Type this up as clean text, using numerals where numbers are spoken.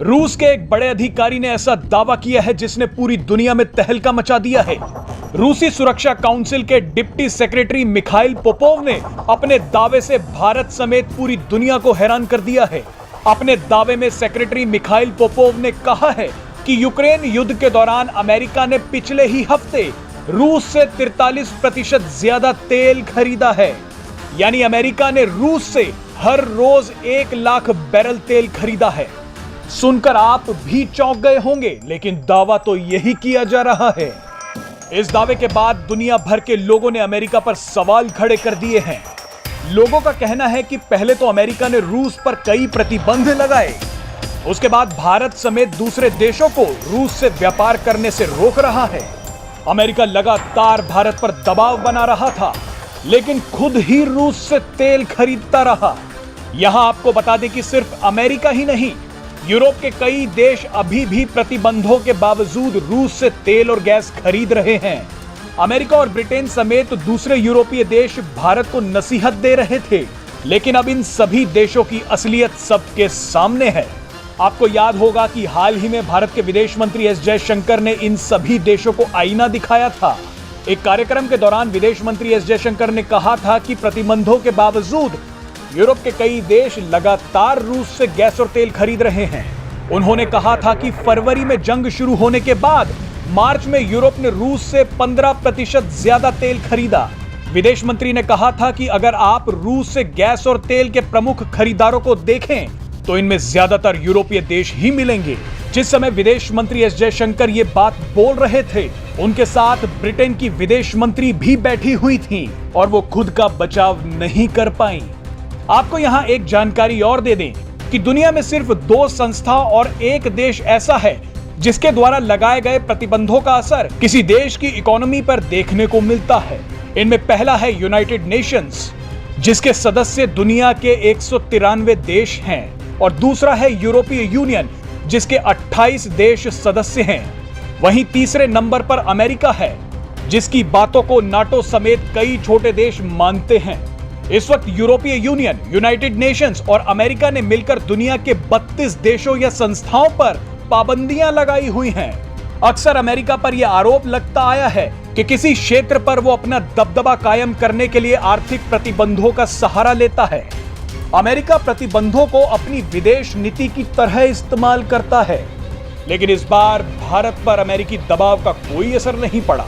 रूस के एक बड़े अधिकारी ने ऐसा दावा किया है जिसने पूरी दुनिया में तहलका मचा दिया है। रूसी सुरक्षा काउंसिल के डिप्टी सेक्रेटरी मिखाइल पोपोव ने अपने दावे से भारत समेत पूरी दुनिया को हैरान कर दिया है। अपने दावे में सेक्रेटरी मिखाइल पोपोव ने कहा है कि यूक्रेन युद्ध के दौरान अमेरिका ने पिछले ही हफ्ते रूस से 43% ज्यादा तेल खरीदा है। यानी अमेरिका ने रूस से हर रोज 1 लाख बैरल तेल खरीदा है। सुनकर आप भी चौंक गए होंगे, लेकिन दावा तो यही किया जा रहा है। इस दावे के बाद दुनिया भर के लोगों ने अमेरिका पर सवाल खड़े कर दिए हैं। लोगों का कहना है कि पहले तो अमेरिका ने रूस पर कई प्रतिबंध लगाए, उसके बाद भारत समेत दूसरे देशों को रूस से व्यापार करने से रोक रहा है। अमेरिका लगातार भारत पर दबाव बना रहा था, लेकिन खुद ही रूस से तेल खरीदता रहा। यहां आपको बता दें कि सिर्फ अमेरिका ही नहीं, यूरोप के कई देश अभी भी प्रतिबंधों के बावजूद रूस से तेल और गैस खरीद रहे हैं। अमेरिका और ब्रिटेन समेत दूसरे यूरोपीय देश भारत को नसीहत दे रहे थे, लेकिन अब इन सभी देशों की असलियत सबके सामने है। आपको याद होगा कि हाल ही में भारत के विदेश मंत्री एस जयशंकर ने इन सभी देशों को आईना दिखाया था। एक कार्यक्रम के दौरान विदेश मंत्री एस जयशंकर ने कहा था कि प्रतिबंधों के बावजूद यूरोप के कई देश लगातार रूस से गैस और तेल खरीद रहे हैं। उन्होंने कहा था कि फरवरी में जंग शुरू होने के बाद मार्च में यूरोप ने रूस से 15% ज्यादा तेल खरीदा। विदेश मंत्री ने कहा था कि अगर आप रूस से गैस और तेल के प्रमुख खरीदारों को देखें तो इनमें ज्यादातर यूरोपीय देश ही मिलेंगे। जिस समय विदेश मंत्री एस जयशंकर ये बात बोल रहे थे, उनके साथ ब्रिटेन की विदेश मंत्री भी बैठी हुई थी और वो खुद का बचाव नहीं कर पाई। आपको यहां एक जानकारी और दे दें कि दुनिया में सिर्फ 2 संस्था और एक देश ऐसा है जिसके द्वारा लगाए गए प्रतिबंधों का असर किसी देश की इकोनॉमी पर देखने को मिलता है। इनमें पहला है यूनाइटेड नेशंस, जिसके सदस्य दुनिया के 193 देश हैं, और दूसरा है यूरोपीय यूनियन, जिसके 28 देश सदस्य हैं। वहीं तीसरे नंबर पर अमेरिका है, जिसकी बातों को नाटो समेत कई छोटे देश मानते हैं। इस वक्त यूरोपीय यूनियन, यूनाइटेड नेशंस और अमेरिका ने मिलकर दुनिया के 32 देशों या संस्थाओं पर पाबंदियां लगाई हुई हैं। अक्सर अमेरिका पर यह आरोप लगता आया है कि किसी क्षेत्र पर वो अपना दबदबा कायम करने के लिए आर्थिक प्रतिबंधों का सहारा लेता है। अमेरिका प्रतिबंधों को अपनी विदेश नीति की तरह इस्तेमाल करता है, लेकिन इस बार भारत पर अमेरिकी दबाव का कोई असर नहीं पड़ा।